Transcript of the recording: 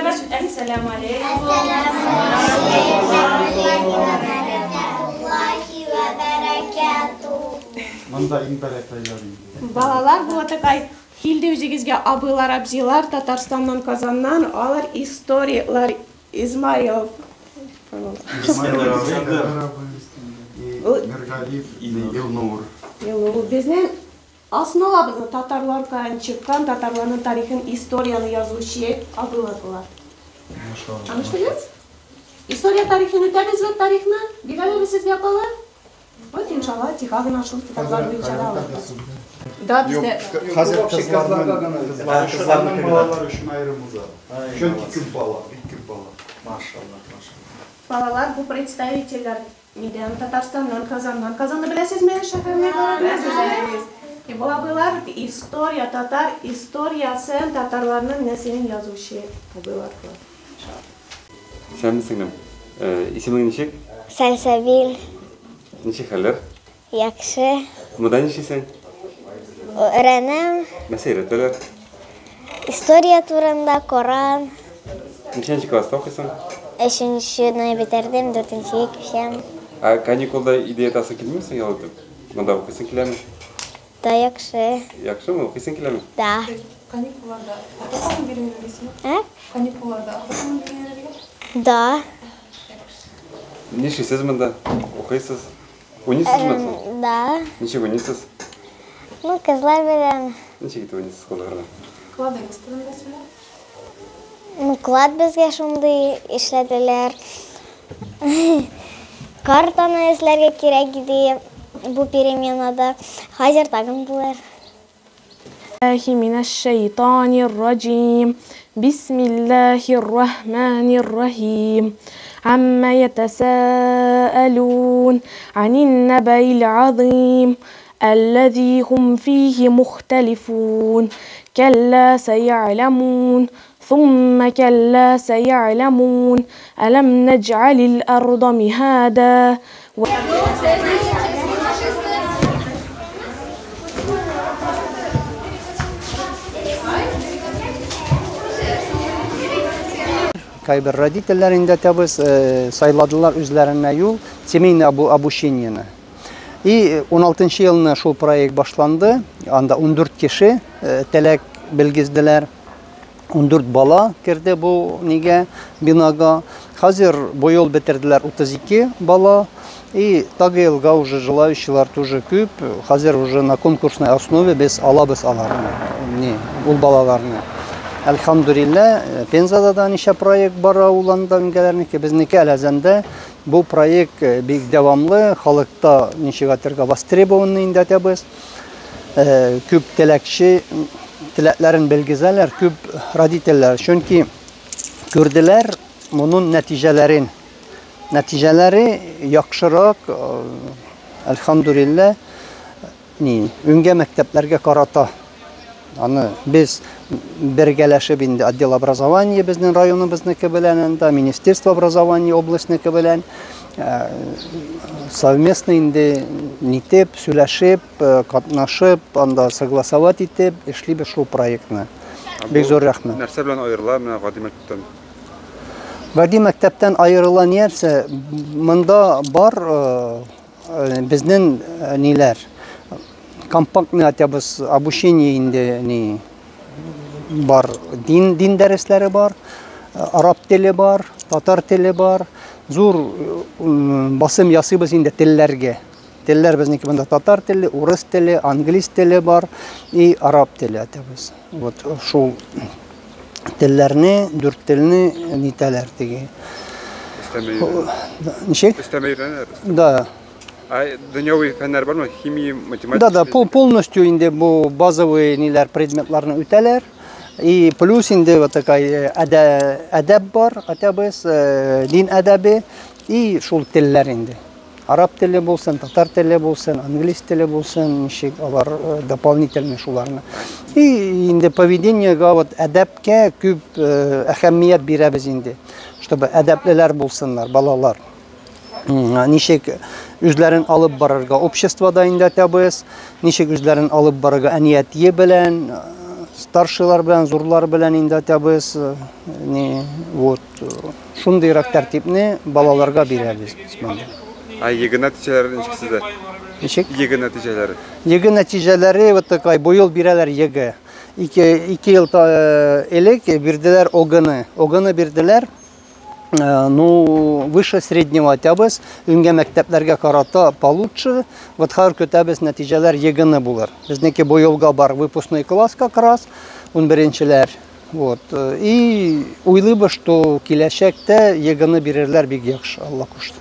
Assalamu alaikum. Балалар, bu такай Hilde üzegizge abılar, abzilar, Tatarstan'dan, Kazan'dan, alır istoriyalar, İsmailov. Mirgalif, Bizden основабызны Tatarlardan çıkan, Tatarların tarihinin historiyanı yazışı abıladılar. Anlaştınız? Historiya tarihini ötemiz ve tarihini bilelim siz yapalım. Вот, иншалла, тихагын ашылып китаплар боюнча да алат. Да, бизде Hazır kızlardan balalar üçün ayrımız var. Çünkü küp bala, küp bala. Maşallah, maşallah. Балалар, bu представительler Midem, Tatarstan'dan, Kazan'dan. Kazan'ı bilesiniz mi? Şehirine bilesiniz. Bu abılar historia, Tatar historiası, Tatarlarının neslinin yazışı abılar. Sen misin? İsmin nişek? Salsabil. Nişek haller? Yakşı. Mudan nişesen? Öğrenim. Nasıl öğretmeler? Historia turunda Koran. Nişençi klasta okuyorsun? 3-nü bitirdim, 4-nüye küçem. Kanikulda ideya tası kilmiyorsun yalıdım? Manda okuyorsun kilemi? Da yakşı. Yakşı mı? Okuyorsun kilemi? Da. Kanikularda atakan birini bilsin. He? Kanikularda atakan birini bilsin. Da. Nişesiz manda? Okuyorsunuz? Unisiniz mi? Da. Nişek unisiniz? Ну, kızlar bilen. Nişek git unisiniz kollarına? Kladayız tırındasınlar. Ну, клад безге шундай işlediler. Картаны эзләргә кирәк иде бу переменада. Хәзер тагын булыр. من الشيطان الرجيم بسم الله الرحمن الرحيم عما يتساءلون عن النبأ العظيم الذي هم فيه مختلفون كلا سيعلمون ثم كلا سيعلمون ألم نجعل الأرض مهادا Kayber родительlerinde tabi sayladılar üzerine yol semeyne обучениені. 16 yılına şu proyekt başlandı. Anda 14 kişi telek bilgizdiler. 14 bala girdi bu binaga. Hazır bu yol bitirdiler 32 bala. И также уже желающие тоже küp. Hazır уже на конкурсной основе biz alabız alarını. Ул балаларны. Elhamdülillah Penza'da işe proyekt bara ulanda ülkelerinki bizniki elazende bu proyekt bir devamlı halkta nişigatırga востребованный indetebіз. Küp telekçi tileklerin belgezeler küp raditeller çünkü gördüler bunun neticeleri yakşırak elhamdülillah ünge mekteplerge karata. Yani biz birgeleşip indi отдел образования bizning rayonimizniki bilan anda Ministerstvo образования областнiki bilan совместно indi nitep, söyleşip, katnaşıp, anda согласовать etip işleyip şu proyektni. Bek zor rahmet. Nerse bilen ayrılar mı Gadi Mektepten? Gadi Mektepten ayrılan yerse mında bar bizning niler kompaktni atabız обучение indi бар, din dersleri var, Arap dili var, Tatar dili var, zor basım yazıyoruz indi dillerge. Diller bizniki bunda Tatar dili, Urus dili, İngiliz dili var, Arap dili atıyoruz. Şu dillerini, dört dilini nitelerdi. İstemeyi. İstemeyi öğreniriz. Da. Dünyavi fenler var mı? Химия, математика? Да, полностью indi bu базовые niler предметларны үтәләр. И плюс indi вот такая әдәп бар, атабыз, din әдәбе и шул телләр indi. Arap теле булсын, татар теле булсын, англис теле булсын, ничек алар дополнительный шуларны. И indi поведениега вот әдәпкә күп әһәмият бирәбез инде, чтобы әдәплеләр булсыннар, балалар. Ничек үзләрен алып барырга обществода инде табыз, ничек үзләрен алып барырга әниятие белән старшылар белән, зурлар белән инде әйтәбез, шундыйрак тәртипне балаларга бирәбез. Еге нәтиҗәләре ничек сездә? Ничек? Еге нәтиҗәләре. Еге нәтиҗәләре вот такой бу ел бирәләр еге. 2 ел элек бирделәр огыны. Огыны бирделәр. Ну, выше среднего әйтәбез, үңгә мәктәпләргә карата получше. Вот хәзер көтәбез нәтиҗәләр егыны булыр. Безнеке бу елга бар выпускной класс как раз, 11-нчеләр. Вот. И уйлыйбыз, что киләчәктә егыны бирерләр бик яхшы, Алла кушты.